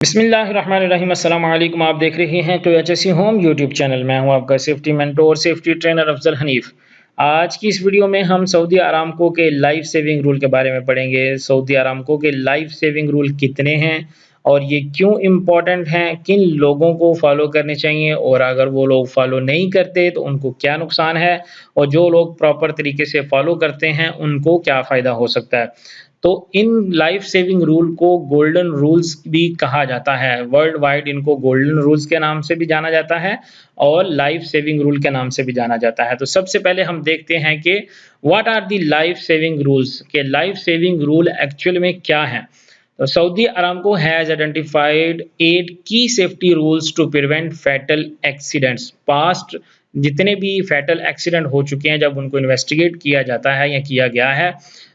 बिस्मिल्लाहिर्रहमानिर्रहीम अस्सलाम वालेकुम। आप देख रहे हैं तो एचएससी होम यूट्यूब चैनल। मैं हूं आपका safety mentor safety trainer Afzal Hanif. आज की इस वीडियो में हम सऊदी अरामको के लाइफ सेविंग रूल के बारे में पढ़ेंगे। सऊदी अरामको के लाइफ सेविंग रूल कितने हैं और ये क्यों इम्पोर्टेंट हैं, किन लोगों को फॉलो करने चाहिए और अगर वो लोग फॉलो नहीं करते तो उनको क्या नुकसान है, और जो लोग प्रॉपर तरीके से फॉलो करते हैं उनको क्या फ़ायदा हो सकता है। तो इन लाइफ सेविंग रूल को गोल्डन रूल्स भी कहा जाता है। वर्ल्ड वाइड इनको गोल्डन रूल्स के नाम से भी जाना जाता है और लाइफ सेविंग रूल के नाम से भी जाना जाता है। तो सबसे पहले हम देखते हैं कि what are the life saving rules, के लाइफ सेविंग रूल एक्चुअल में क्या हैं। तो सऊदी अरामको हैज़ आइडेंटिफाइड 8 की safety rules to prevent fatal accidents. Past जितने भी फैटल एक्सीडेंट हो चुके हैं, जब उनको इन्वेस्टिगेट किया जाता है या किया गया है,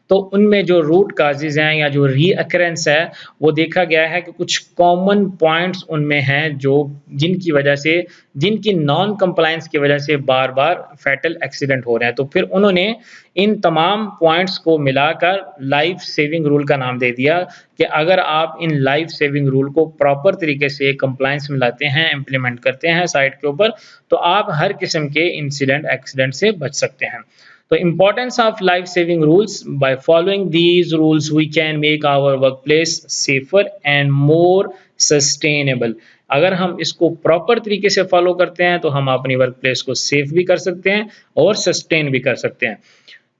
तो उनमें जो रूट काजेज़ हैं या जो रीअकरेंस है, वो देखा गया है कि कुछ कॉमन पॉइंट्स उनमें हैं जो जिनकी वजह से, जिनकी नॉन कंप्लायंस की वजह से बार-बार फैटल एक्सीडेंट हो रहे हैं। तो फिर उन्होंने इन तमाम पॉइंट्स को मिलाकर लाइफ सेविंग रूल का नाम दे दिया कि अगर आप इन लाइफ सेविंग रूल को प्रॉपर तरीके से कंप्लायंस में लाते हैं, इम्प्लीमेंट करते हैं साइट के ऊपर, तो आप हर किस्म के इंसिडेंट, एक्सीडेंट से बच सकते हैं। The importance of life saving rules: by following these rules we can make our workplace safer and more sustainable। अगर हम इसको प्रॉपर तरीके से फॉलो करते हैं तो हम अपनी वर्क प्लेस को सेफ भी कर सकते हैं और सस्टेन भी कर सकते हैं।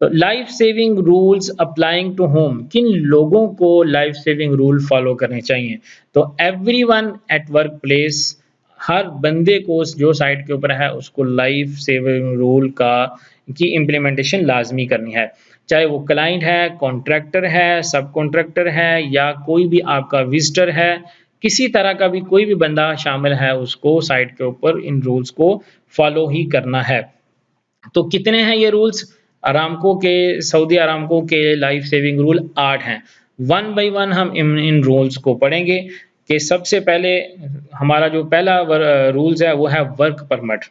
तो life saving rules applying to home, किन लोगों को लाइफ सेविंग रूल फॉलो करने चाहिए। तो एवरीवन एट वर्क प्लेस, हर बंदे को जो साइट के ऊपर है उसको लाइफ सेविंग रूल का की इम्प्लीमेंटेशन लाजमी करनी है। चाहे वो क्लाइंट है, कॉन्ट्रैक्टर है, सब कॉन्ट्रैक्टर है या कोई भी आपका विजिटर है, किसी तरह का भी कोई भी बंदा शामिल है, उसको साइट के ऊपर इन रूल्स को फॉलो ही करना है। तो कितने हैं ये रूल्स? अरामको के, सऊदी अरामको के लाइफ सेविंग रूल 8 हैं। वन बाय वन हम इन रूल्स को पढ़ेंगे कि सबसे पहले हमारा जो पहला रूल्स है वो है वर्क परमिट।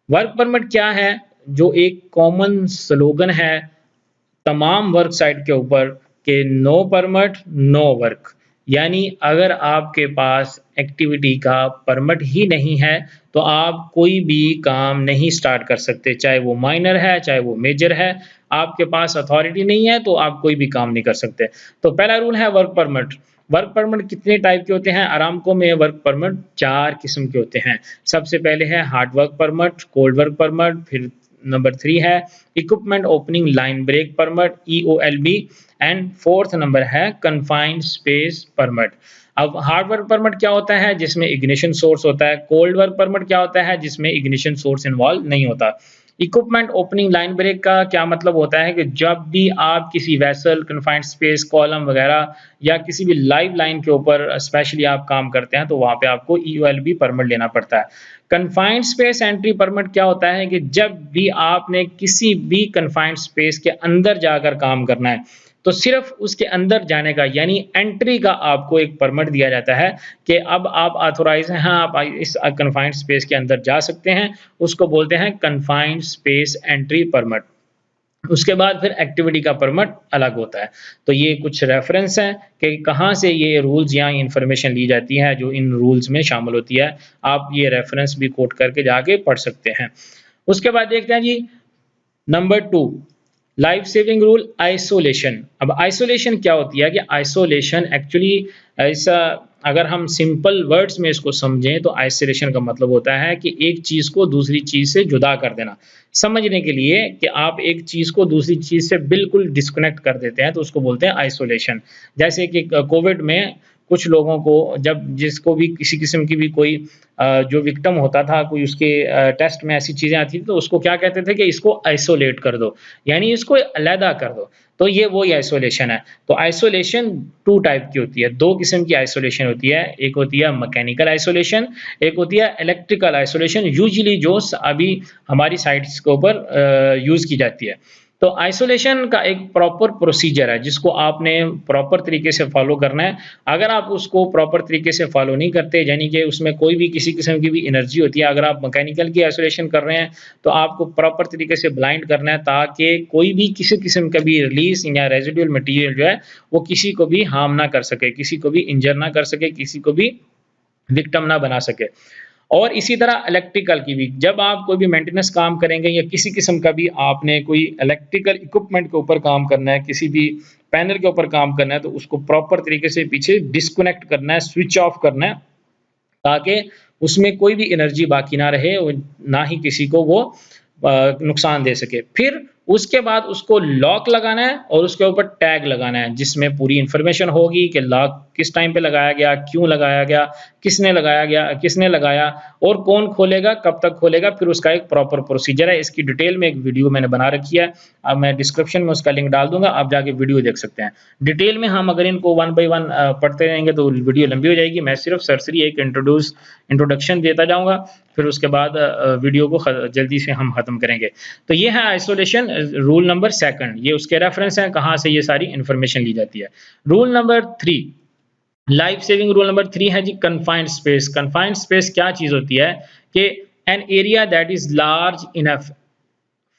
वर्क परमिट क्या है? जो एक कॉमन स्लोगन है तमाम वर्क साइट के ऊपर कि नो परमिट नो वर्क। यानी अगर आपके पास एक्टिविटी का परमिट ही नहीं है तो आप कोई भी काम नहीं स्टार्ट कर सकते, चाहे वो माइनर है चाहे वो मेजर है। आपके पास अथॉरिटी नहीं है तो आप कोई भी काम नहीं कर सकते। तो पहला रूल है वर्क परमिट। वर्क परमिट कितने टाइप के होते हैं? अरामको में वर्क परमिट 4 किस्म के होते हैं। सबसे पहले है hard work permit, cold work permit, फिर नंबर 3 है equipment opening line break permit EOLB, and fourth number है कन्फाइंड स्पेस परमिट। अब हार्ड वर्क परमिट क्या होता है? जिसमें इग्निशन सोर्स होता है। कोल्ड वर्क परमिट क्या होता है? जिसमें इग्निशन सोर्स इन्वॉल्व नहीं होता। इक्विपमेंट ओपनिंग लाइन ब्रेक का क्या मतलब होता है कि जब भी आप किसी वेसल, कन्फाइंड स्पेस, कॉलम वगैरह या किसी भी लाइव लाइन के ऊपर स्पेशली आप काम करते हैं तो वहाँ पे आपको EOLB परमिट लेना पड़ता है। कन्फाइंड स्पेस एंट्री परमिट क्या होता है कि जब भी आपने किसी भी कन्फाइंड स्पेस के अंदर जाकर काम करना है तो सिर्फ उसके अंदर जाने का यानी एंट्री का आपको एक परमिट दिया जाता है कि अब आप ऑथोराइज हैं, हाँ, आप इस कन्फाइंड स्पेस के अंदर जा सकते हैं। उसको बोलते हैं कन्फाइंड स्पेस एंट्री परमिट। उसके बाद फिर एक्टिविटी का परमिट अलग होता है। तो ये कुछ रेफरेंस हैं कि कहाँ से ये रूल्स या इंफॉर्मेशन ली जाती है जो इन रूल्स में शामिल होती है। आप ये रेफरेंस भी कोट करके जाके पढ़ सकते हैं। उसके बाद देखते हैं जी number 2, life saving rule isolation. अब आइसोलेशन क्या होती है कि आइसोलेशन एक्चुअली ऐसा, अगर हम सिंपल वर्ड्स में इसको समझें तो आइसोलेशन का मतलब होता है कि एक चीज़ को दूसरी चीज़ से जुदा कर देना। समझने के लिए कि आप एक चीज़ को दूसरी चीज़ से बिल्कुल डिस्कनेक्ट कर देते हैं तो उसको बोलते हैं आइसोलेशन। जैसे कि कोविड में कुछ लोगों को, जब जिसको भी किसी किस्म की भी कोई जो विक्टिम होता था, कोई उसके टेस्ट में ऐसी चीज़ें आती थी तो उसको क्या कहते थे कि इसको आइसोलेट कर दो, यानी इसको अलहदा कर दो। तो ये वही आइसोलेशन है। तो आइसोलेशन 2 टाइप की होती है, 2 किस्म की आइसोलेशन होती है। एक होती है मैकेनिकल आइसोलेशन, एक होती है इलेक्ट्रिकल आइसोलेशन, यूजुअली जो अभी हमारी साइट्स के ऊपर यूज़ की जाती है। तो आइसोलेशन का एक प्रॉपर प्रोसीजर है जिसको आपने प्रॉपर तरीके से फॉलो करना है। अगर आप उसको प्रॉपर तरीके से फॉलो नहीं करते, यानी कि उसमें कोई भी किसी किस्म की भी एनर्जी होती है, अगर आप मैकेनिकल की आइसोलेशन कर रहे हैं, तो आपको प्रॉपर तरीके से ब्लाइंड करना है ताकि कोई भी किसी किस्म का भी रिलीज़ या रेजिडुअल मटेरियल जो है, वो किसी को भी हार्म ना कर सके, किसी को भी इंजर ना कर सके, किसी को भी विक्टिम ना बना सके। और इसी तरह इलेक्ट्रिकल की भी, जब आप कोई भी मेंटेनेंस काम करेंगे या किसी किस्म का भी आपने कोई इलेक्ट्रिकल इक्विपमेंट के ऊपर काम करना है, किसी भी पैनल के ऊपर काम करना है, तो उसको प्रॉपर तरीके से पीछे डिस्कनेक्ट करना है, स्विच ऑफ करना है, ताकि उसमें कोई भी एनर्जी बाकी ना रहे और ना ही किसी को वो नुकसान दे सके। फिर उसके बाद उसको लॉक लगाना है और उसके ऊपर टैग लगाना है जिसमें पूरी इंफॉर्मेशन होगी कि लॉक किस टाइम पे लगाया गया, क्यों लगाया गया, किसने लगाया गया, किसने लगाया और कौन खोलेगा, कब तक खोलेगा। फिर उसका एक प्रॉपर प्रोसीजर है। इसकी डिटेल में एक वीडियो मैंने बना रखी है, अब मैं डिस्क्रिप्शन में उसका लिंक डाल दूंगा, आप जाके वीडियो देख सकते हैं। डिटेल में हम अगर इनको वन बाय वन पढ़ते रहेंगे तो वीडियो लंबी हो जाएगी। मैं सिर्फ सरसरी एक इंट्रोडक्शन देता जाऊंगा, फिर उसके बाद वीडियो को जल्दी से हम खत्म करेंगे। तो ये है आइसोलेशन रूल नंबर सेकंड, ये उसके रेफरेंस हैं कहाँ से ये सारी इंफॉर्मेशन ली जाती है। Rule number 3, life saving rule number 3 है जी कन्फाइंड स्पेस। कन्फाइंड स्पेस क्या चीज होती है कि an area that is large enough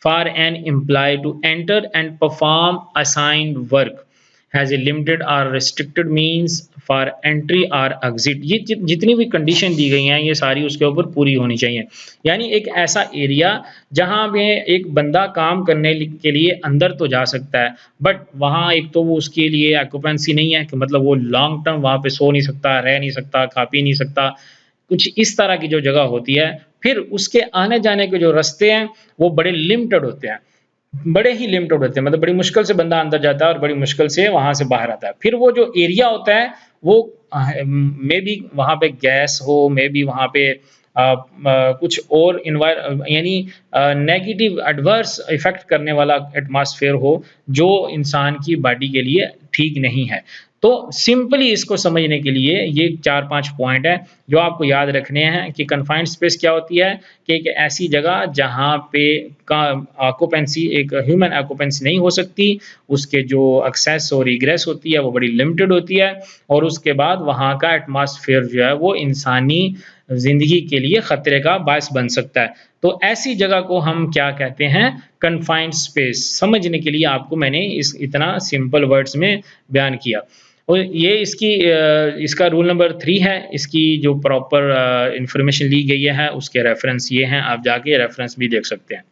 for an employee to enter and perform assigned work has a limited or restricted means for entry or exit। ये जितनी भी condition दी गई हैं ये सारी उसके ऊपर पूरी होनी चाहिए। यानी एक ऐसा एरिया जहां में एक बंदा काम करने के लिए अंदर तो जा सकता है, बट वहां एक तो वो उसके लिए ऑक्यूपेंसी नहीं है कि मतलब वो लॉन्ग टर्म वहां पे सो नहीं सकता, रह नहीं सकता, खा पी नहीं सकता, कुछ इस तरह की जो जगह होती है। फिर उसके आने जाने के जो रास्ते हैं वो बड़े लिमिटेड होते हैं, बड़े ही लिमिटेड होते हैं, मतलब बड़ी मुश्किल से बंदा अंदर जाता है और बड़ी मुश्किल से वहां से बाहर आता है। फिर वो जो एरिया होता है वो मे बी वहां पे गैस हो, मे बी वहां पे कुछ और यानी नेगेटिव एडवर्स इफेक्ट करने वाला एटमॉस्फेयर हो जो इंसान की बॉडी के लिए ठीक नहीं है। तो सिंपली इसको समझने के लिए ये 4-5 पॉइंट है जो आपको याद रखने हैं कि कन्फाइंड स्पेस क्या होती है कि एक ऐसी जगह जहां पे का ऑक्यूपेंसी एक ह्यूमन ऑक्यूपेंसी नहीं हो सकती, उसके जो एक्सेस और इग्रेस होती है वो बड़ी लिमिटेड होती है, और उसके बाद वहां का एटमॉस्फेयर जो है वो इंसानी जिंदगी के लिए खतरे का बायस बन सकता है। तो ऐसी जगह को हम क्या कहते हैं, कन्फाइंड स्पेस। समझने के लिए आपको मैंने इतना सिंपल वर्ड्स में बयान किया। और ये इसका रूल नंबर 3 है, इसकी जो प्रॉपर इंफॉर्मेशन ली गई है उसके रेफरेंस ये हैं, आप जाके रेफरेंस भी देख सकते हैं।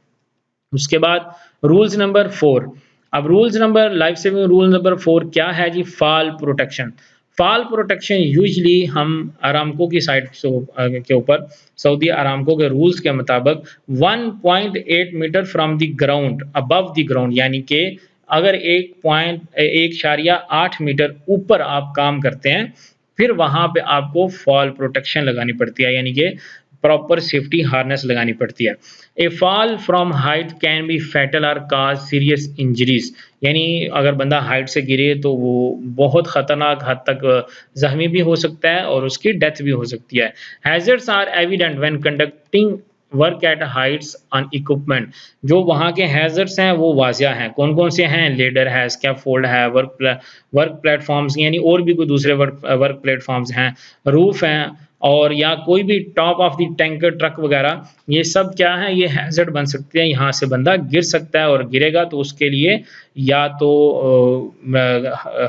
उसके बाद रूल्स नंबर 4, अब rules number life saving rule number 4 क्या है जी, fall protection. Fall protection usually हम अरामको की साइड के ऊपर सऊदी अरामको के रूल्स के मुताबिक 1.8 metre from the ground above the ground, यानी कि अगर 1.8 मीटर ऊपर आप काम करते हैं फिर वहां पे आपको फॉल प्रोटेक्शन लगानी पड़ती है, यानी कि प्रॉपर सेफ्टी हार्नेस लगानी पड़ती है। A fall from height can be fatal और काज सीरियस इंजरीज, यानी अगर बंदा हाइट से गिरे तो वो बहुत खतरनाक हद तक जख्मी भी हो सकता है और उसकी डेथ भी हो सकती है। Hazards are evident when conducting work at heights on equipment, जो वहाँ के हैजर्ड्स हैं वो वाजिया हैं। कौन कौन से हैं, लेडर है, स्कैफोल्ड है, वर्क प्लेटफॉर्म्स यानी और भी कोई दूसरे वर्क प्लेटफॉर्म्स हैं, रूफ हैं, और या कोई भी top of the tanker truck वगैरह, ये सब क्या है, ये हैजर्ड बन सकते हैं। यहाँ से बंदा गिर सकता है और गिरेगा तो उसके लिए या तो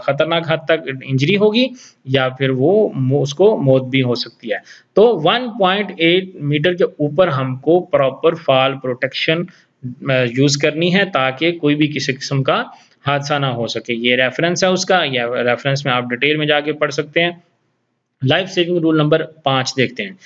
खतरनाक हद तक इंजरी होगी या फिर वो उसको मौत भी हो सकती है। तो 1.8 मीटर के ऊपर हमको प्रॉपर फॉल प्रोटेक्शन यूज करनी है ताकि कोई भी किसी किस्म का हादसा ना हो सके। ये रेफरेंस है उसका, या रेफरेंस में आप डिटेल में जाके पढ़ सकते हैं। लाइफ सेविंग रूल नंबर 5 देखते हैं,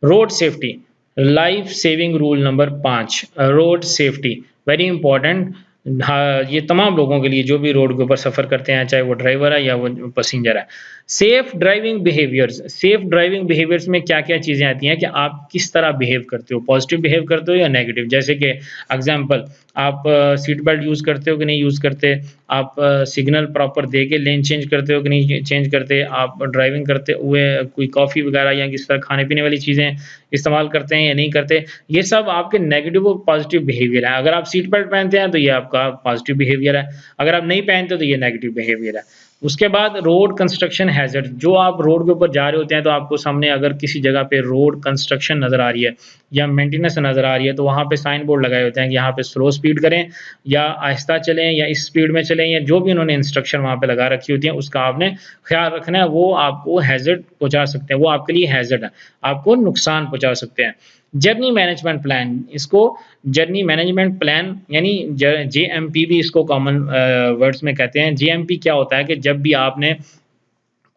road safety. Life saving rule number 5, road safety very important. हाँ, ये तमाम लोगों के लिए जो भी रोड के ऊपर सफ़र करते हैं, चाहे वो ड्राइवर है या वो पैसेंजर है। Safe driving behaviours, safe driving behaviours में क्या क्या चीज़ें आती हैं कि आप किस तरह बिहेव करते हो, पॉजिटिव बिहेव करते हो या नेगेटिव। जैसे कि एग्जांपल, आप सीट बेल्ट यूज़ करते हो कि नहीं यूज़ करते, आप सिग्नल प्रॉपर दे के लेन चेंज करते हो कि नहीं चेंज करते, आप ड्राइविंग करते हुए कोई कॉफ़ी वगैरह या किसी तरह खाने-पीने वाली चीज़ें इस्तेमाल करते हैं या नहीं करते। ये सब आपके नेगेटिव और पॉज़िटिव बिहेवियर है। अगर आप सीट बेल्ट पहनते हैं तो ये आपका पॉज़िटिव बिहेवियर है, अगर आप नहीं पहनते तो ये नेगेटिव बिहेवियर है। उसके बाद रोड कंस्ट्रक्शन हैज़र्ड, जो आप रोड के ऊपर जा रहे होते हैं तो आपको सामने अगर किसी जगह पे रोड कंस्ट्रक्शन नज़र आ रही है या मेंटेनेंस नज़र आ रही है, तो वहाँ पे साइन बोर्ड लगाए होते हैं कि यहाँ पे स्लो स्पीड करें या आहिस्ता चलें या इस स्पीड में चलें, या जो भी उन्होंने इंस्ट्रक्शन वहाँ पे लगा रखी होती है उसका आपने ख्याल रखना है। वो आपको हैज़र्ड पहुँचा सकते हैं, वो आपके लिए हैज़र्ड है, आपको नुकसान पहुँचा सकते हैं। जर्नी मैनेजमेंट प्लान, इसको जर्नी मैनेजमेंट प्लान यानी जेएमपी भी इसको कॉमन वर्ड्स में कहते हैं। जेएमपी क्या होता है कि जब भी आपने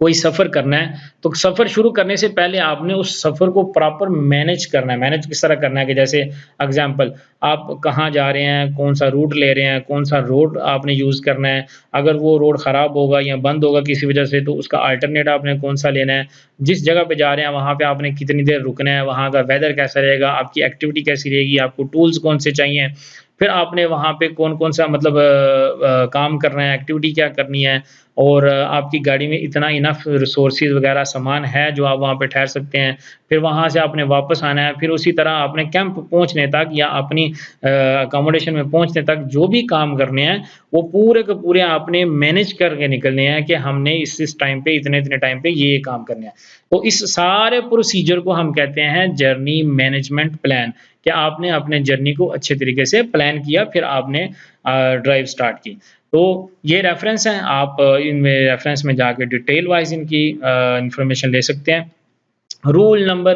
कोई सफ़र करना है, तो सफ़र शुरू करने से पहले आपने उस सफ़र को प्रॉपर मैनेज करना है। मैनेज किस तरह करना है कि जैसे एग्ज़ाम्पल, आप कहाँ जा रहे हैं, कौन-सा रूट ले रहे हैं, कौन-सा रोड आपने यूज़ करना है। अगर वो रोड ख़राब होगा या बंद होगा किसी वजह से, तो उसका अल्टरनेट आपने कौन-सा लेना है। जिस जगह पे जा रहे हैं, वहाँ पे आपने कितनी देर रुकना है, वहाँ का वेदर कैसा रहेगा, आपकी एक्टिविटी कैसी रहेगी, आपको टूल्स कौन से चाहिए। फिर आपने वहाँ पे कौन-कौन सा मतलब काम करना है, एक्टिविटी क्या करनी है, और आपकी गाड़ी में इतना इनफ रिसोर्सेज़ वगैरह सामान है जो आप वहाँ पे ठहर सकते हैं। फिर वहाँ से आपने वापस आना है, फिर उसी तरह आपने कैंप पहुँचने तक या अपनी अकोमोडेशन में पहुँचने तक जो भी काम करने हैं, वो पूरे के पूरे आपने मैनेज करके निकलने हैं कि हमने इस टाइम पे इतने-इतने टाइम पे ये काम करने हैं। तो इस सारे प्रोसीजर को हम कहते हैं जर्नी मैनेजमेंट प्लान, कि आपने अपने जर्नी को अच्छे तरीके से प्लान किया, फिर आपने ड्राइव स्टार्ट की। तो ये रेफ़रेंस हैं, आप इनमें रेफ़रेंस में जाके डिटेल वाइज़ इनकी इन्फॉर्मेशन ले सकते हैं।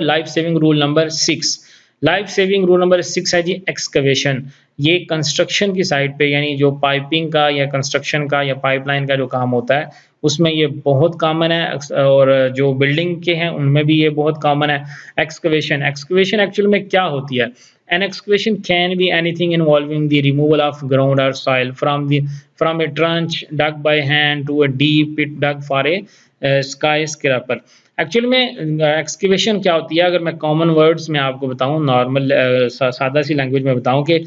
Life saving rule number 6, life saving rule number 6 है जी एक्सकवेशन। ये कंस्ट्रक्शन की साइट पे, यानी जो पाइपिंग का या कंस्ट्रक्शन का या पाइपलाइन का जो काम होता है, उसमें ये बहुत कॉमन है। और जो बिल्डिंग के हैं उनमें भी ये बहुत कॉमन है। एक्सकवेशन, एक्सकवेशन एक्चुअल में क्या होती है? An excavation can be anything involving the removal of ground or soil from a trench dug by hand to a deep pit dug for a skyscraper। Actual में excavation क्या होती है, अगर मैं कॉमन वर्ड्स में आपको बताऊं, नॉर्मल सादा सी लैंग्वेज में बताऊं कि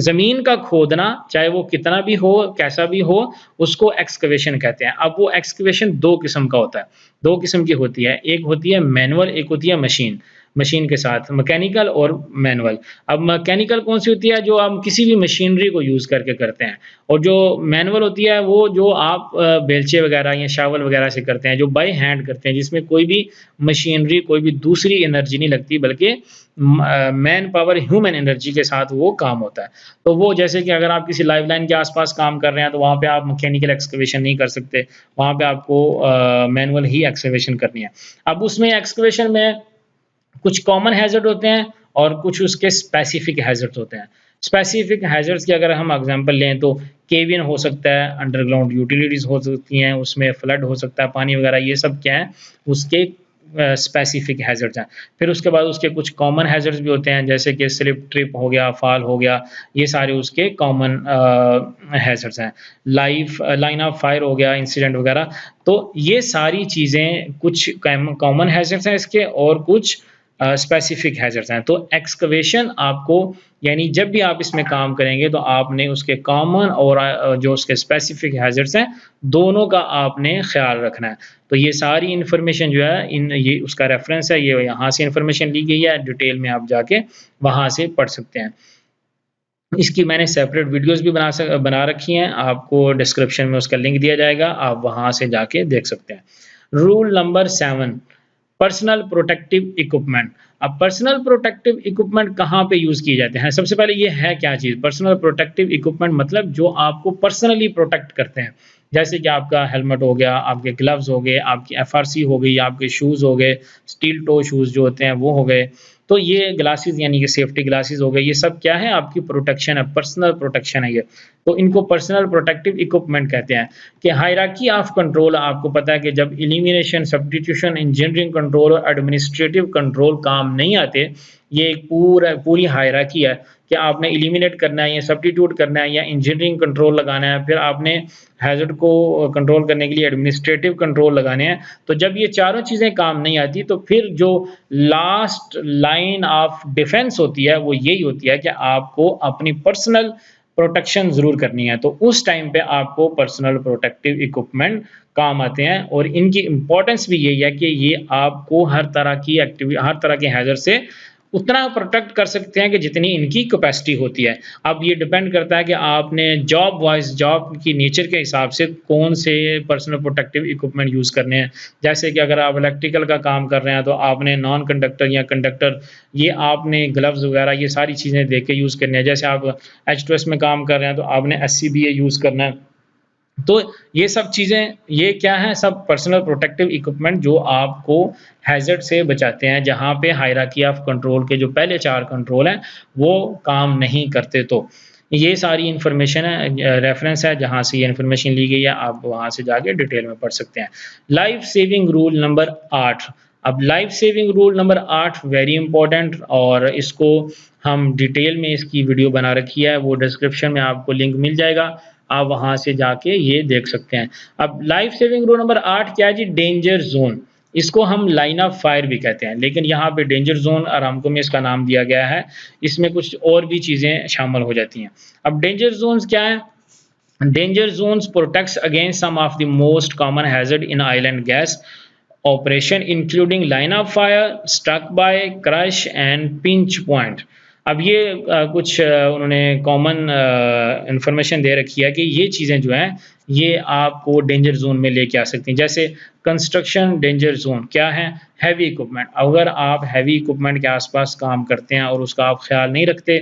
ज़मीन का खोदना, चाहे वो कितना भी हो, कैसा भी हो, उसको एक्सकेवेशन कहते हैं। अब वो एक्सकेवेशन दो किस्म का होता है, दो किस्म की होती है। एक होती है मैनुअल, एक होती है मशीन। मशीन के साथ मैकेनिकल और मैनुअल। अब मैकेनिकल कौन सी होती है? जो हम किसी भी मशीनरी को यूज़ करके करते हैं, और जो मैनुअल होती है वो जो आप बेलचे वगैरह या शावल वगैरह से करते हैं, जो बाय हैंड करते हैं, जिसमें कोई भी मशीनरी, कोई भी दूसरी एनर्जी नहीं लगती, बल्कि मैन पावर, ह्यूमन एनर्जी के साथ वो काम होता है। तो वो जैसे कि अगर आप किसी लाइव लाइन के आस-पास काम कर रहे हैं, तो वहाँ पे आप मैकेनिकल एक्सकवेशन नहीं कर सकते, वहाँ पे आपको मैनुअल ही एक्सकवेशन करनी है। अब उसमें एक्सकवेशन में कुछ कॉमन हैज़र्ड होते हैं और कुछ उसके स्पेसिफिक हैज़र्ड्स होते हैं। स्पेसिफिक हैज़र्ड्स की अगर हम एग्ज़ाम्पल लें तो केविन हो सकता है, अंडरग्राउंड यूटिलिटीज़ हो सकती हैं, उसमें फ्लड हो सकता है, पानी वगैरह, ये सब क्या है, उसके स्पेसिफिक हैज़र्ड्स हैं। फिर उसके बाद उसके कुछ कॉमन हैज़र्ड्स भी होते हैं, जैसे कि स्लिप, ट्रिप हो गया, फॉल हो गया, ये सारे उसके कॉमन हैज़र्ड्स हैं। लाइन ऑफ फायर हो गया, इंसिडेंट वगैरह। तो ये सारी चीज़ें कुछ कॉमन हैज़र्ड्स हैं इसके, और कुछ स्पेसिफिक हैज़र्ड्स हैं। तो एक्सकवेशन आपको, यानी जब भी आप इसमें काम करेंगे तो आपने उसके कॉमन और जो उसके स्पेसिफिक हैज़र्ड्स हैं, दोनों का आपने ख़्याल रखना है। तो ये सारी इन्फॉर्मेशन जो है, ये उसका रेफ़रेंस है, ये यहाँ से इन्फॉर्मेशन ली गई है, डिटेल में आप जाके वहाँ से पढ़ सकते हैं। इसकी मैंने सेपरेट वीडियोज़ भी बना रखी हैं, आपको डिस्क्रिप्शन में उसका लिंक दिया जाएगा, आप वहाँ से जाके देख सकते हैं। Rule number 7, personal protective equipment. अब पर्सनल प्रोटेक्टिव इक्विपमेंट कहाँ पे यूज़ किए जाते हैं? सबसे पहले ये है क्या चीज़? पर्सनल प्रोटेक्टिव इक्विपमेंट मतलब जो आपको पर्सनली प्रोटेक्ट करते हैं। जैसे कि आपका हेलमेट हो गया, आपके ग्लव्स हो गए, आपकी एफआरसी हो गई, आपके शूज़ हो गए, स्टील टो शूज़ जो होते हैं वो हो गए। तो ये ग्लासेस, यानी कि सेफ्टी ग्लासेस हो गए, ये सब क्या है? आपकी प्रोटेक्शन है, पर्सनल प्रोटेक्शन है ये। तो इनको पर्सनल प्रोटेक्टिव इक्विपमेंट कहते हैं। कि हायरार्की ऑफ कंट्रोल, आपको पता है कि जब एलिमिनेशन, सब्स्टिट्यूशन, इंजीनियरिंग कंट्रोल और एडमिनिस्ट्रेटिव कंट्रोल काम नहीं आते, ये एक पूरी हायरार्की है कि आपने एलिमिनेट करना है या सब्स्टिट्यूट करना है या इंजीनियरिंग कंट्रोल लगाना है, फिर आपने हैज़र्ड को कंट्रोल करने के लिए एडमिनिस्ट्रेटिव कंट्रोल लगाने हैं। तो जब ये चारों चीज़ें काम नहीं आती, तो फिर जो लास्ट लाइन ऑफ डिफेंस होती है वो यही होती है कि आपको अपनी पर्सनल प्रोटेक्शन ज़रूर करनी है, तो उस टाइम पे आपको पर्सनल प्रोटेक्टिव इक्विपमेंट काम आते हैं। और इनकी इम्पोर्टेंस भी यही है कि ये आपको हर तरह के हैज़र्ड से उतना प्रोटेक्ट कर सकते हैं कि जितनी इनकी कैपेसिटी होती है। अब ये डिपेंड करता है कि आपने जॉब की नेचर के हिसाब से कौन से पर्सनल प्रोटेक्टिव इक्विपमेंट यूज़ करने हैं। जैसे कि अगर आप इलेक्ट्रिकल का काम कर रहे हैं, तो आपने नॉन कंडक्टर या कंडक्टर, ये आपने ग्लव्स वगैरह ये सारी चीज़ें देख के यूज़ करनी है। जैसे आप H2S में काम कर रहे हैं, तो आपने SCBA यूज़ करना है। तो ये सब चीज़ें, ये क्या है, सब पर्सनल प्रोटेक्टिव इक्विपमेंट जो आपको हैज़र्ड से बचाते हैं, जहाँ पे हायरार्की ऑफ कंट्रोल के जो पहले 4 कंट्रोल हैं, वो काम नहीं करते। तो ये सारी इन्फॉर्मेशन है, रेफ़रेंस है जहाँ से ये इन्फॉर्मेशन ली गई है, आप वहाँ से जाके डिटेल में पढ़ सकते हैं। Life saving rule number 8। अब life saving rule number 8 very important, और इसको हम डिटेल में इसकी वीडियो बना रखी है, वो डिस्क्रिप्शन में आपको लिंक मिल जाएगा, आप वहाँ से जाके ये देख सकते हैं। अब लाइफ सेविंग रूल नंबर 8 क्या है जी? Danger zone. इसको हम लाइन ऑफ फायर भी कहते हैं, लेकिन यहाँ पे डेंजर ज़ोन अरामको में इसका नाम दिया गया है। इसमें कुछ और भी चीज़ें शामिल हो जाती हैं। अब डेंजर ज़ोन्स क्या है? Danger zones protects against some of the most common hazard in oil and gas operation including line of fire, struck by, crush and pinch point. अब ये कुछ उन्होंने कॉमन इन्फॉर्मेशन दे रखी है कि ये चीज़ें जो हैं, ये आपको डेंजर ज़ोन में लेके आ सकती हैं। जैसे कंस्ट्रक्शन डेंजर ज़ोन क्या है? Heavy equipment. अगर आप हैवी इक्विपमेंट के आसपास काम करते हैं और उसका आप ख्याल नहीं रखते,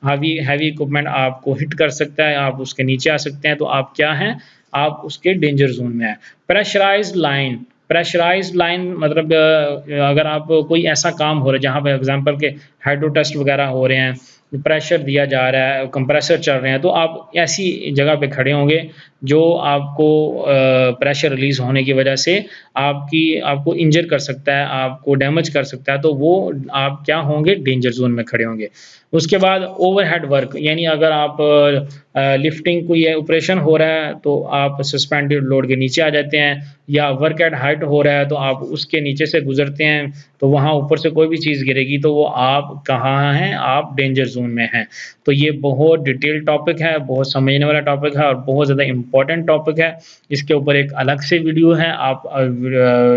हैवी इक्विपमेंट आपको हिट कर सकता है, आप उसके नीचे आ सकते हैं, तो आप क्या हैं? आप उसके डेंजर ज़ोन में हैं। प्रेशराइज्ड लाइन मतलब अगर आप कोई ऐसा काम हो रहा है जहाँ पे एग्जांपल के हाइड्रो टेस्ट वगैरह हो रहे हैं, प्रेशर दिया जा रहा है, कंप्रेसर चल रहे हैं, तो आप ऐसी जगह पे खड़े होंगे जो आपको प्रेशर रिलीज़ होने की वजह से आपको इंजर कर सकता है, आपको डैमेज कर सकता है, तो वो आप क्या होंगे? डेंजर ज़ोन में खड़े होंगे। उसके बाद ओवरहेड वर्क, यानी अगर आप लिफ्टिंग कोई ऑपरेशन हो रहा है, तो आप सस्पेंडेड लोड के नीचे आ जाते हैं, या वर्क एट हाइट हो रहा है, तो आप उसके नीचे से गुज़रते हैं, तो वहाँ ऊपर से कोई भी चीज़ गिरेगी, तो वो आप कहाँ हैं? आप डेंजर ज़ोन में हैं। तो ये बहुत डिटेल टॉपिक है, बहुत समझने वाला टॉपिक है और बहुत ज़्यादा इम्पोर्टेंट टॉपिक है। इसके ऊपर एक अलग से वीडियो है, आप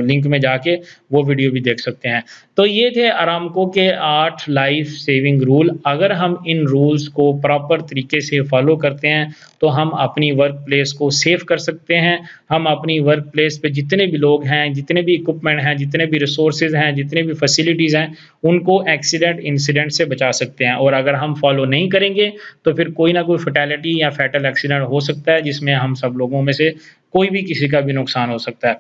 लिंक में जाके वो वीडियो भी देख सकते हैं। तो ये थे अरामको के 8 लाइफ सेविंग रूल। अगर हम इन रूल्स को प्रॉपर तरीके से फॉलो करते हैं, तो हम अपनी वर्क प्लेस को सेफ कर सकते हैं। हम अपनी वर्क प्लेस पे जितने भी लोग हैं, जितने भी इक्विपमेंट हैं, जितने भी रिसोर्सेज हैं, जितने भी फैसिलिटीज़ हैं, उनको एक्सीडेंट, इंसिडेंट से बचा सकते हैं। और अगर हम फॉलो नहीं करेंगे, तो फिर कोई ना कोई फैटेलिटी या फैटल एक्सीडेंट हो सकता है, जिसमें हम सब लोगों में से कोई भी किसी का भी नुकसान हो सकता है।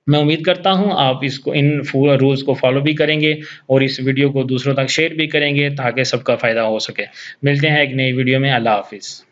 मैं उम्मीद करता हूँ आप इसको, इन रूल्स को फॉलो भी करेंगे और इस वीडियो को दूसरों तक शेयर भी करेंगे, ताकि सबका फ़ायदा हो सके। मिलते हैं एक नई वीडियो में। अल्लाह हाफ़िज़।